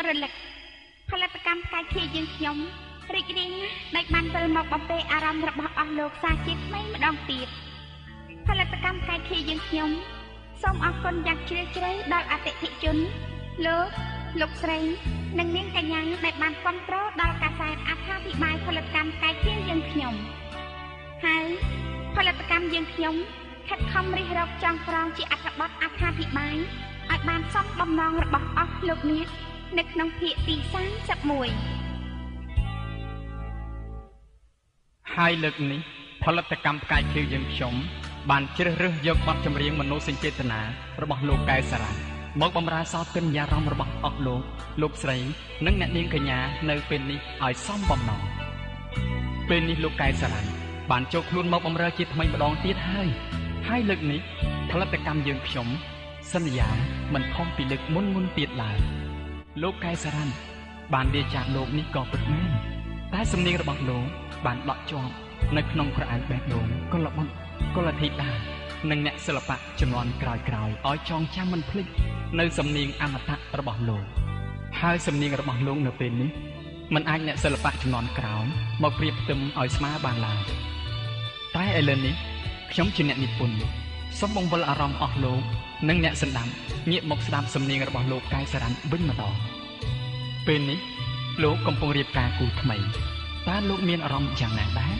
រលឹកផលិតកម្មផ្កាយខៀវយើងខ្ញុំរីករាយណាស់ដែលបានវិលមកបំពេអារម្មណ៍របស់អស់លោកសាជាថ្មីម្ដងទៀតផលិតកម្មផ្កាយខៀវយើងខ្ញុំសូមអរគុណយ៉ាងជ្រាលជ្រៅដល់អតិថិជនលោកស្រីនិងនាងកញ្ញាដែលបានគាំទ្រដល់កាសែតអត្ថាធិប្បាយផលិតកម្មផ្កាយខៀវយើងខ្ញុំហើយផលិតកម្មយើងខ្ញុំខិតខំរិះរកចង់ក្រងជាអត្ថបទអត្ថាធិប្បាយឲ្យបានសមបំណងរបស់អស់លោកអ្នកនៅក្នុងភាគទី31ហើយលើកនេះផលិតកម្មផ្កាយខៀវយើងខ្ញុំបានជ្រើសរើសយកបទចម្រៀងមនោសញ្ចេតនារបស់លោកកែវសារ៉ាមកបម្រើសោទិញ្ញារម្មណ៍របស់អស់លោកស្រីនិងអ្នកនាងកញ្ញានៅពេលនេះឲ្យសមបំណងពេលនេះលោកកែវសារ៉ាបានចូលខ្លួនមកបម្រើជាថ្មីម្ដងទៀតហើយលើកនេះផលិតកម្មយើងខ្ញុំសន្យាមិនខុសពីលើកមុនទៀតឡើយលោកកែវសារ៉ាបានលាចាកលោកនេះក៏ពិតមែនតែសំនៀងរបស់លោកបានដក់ជាប់នៅក្នុងក្រអៅបេះដូងកុលបុត្រកុលធីតានិងអ្នកសិល្បៈជំនាន់ក្រោយៗឲ្យចងចាំមិនភ្លេចនៅសំនៀងអមតៈរបស់លោកហើយសំនៀងរបស់លោកនៅពេលនេះមិនអាចអ្នកសិល្បៈជំនាន់ក្រោយមកប្រៀបផ្ទឹមឲ្យស្មើបានឡើយតែឥឡូវនេះខ្ញុំជាអ្នកនិពន្ធសូមបង្វិលអារម្មណ៍អស់លោកនិងអ្នកស្ដាប់ងាកមកស្ដាប់សំនៀងរបស់លោកកែវសារ៉ាវិញម្ដងពេលនេះលោកកំពុងរៀបការគូថ្មីតើលោកមានអារម្មណ៍យ៉ាងណាដែរ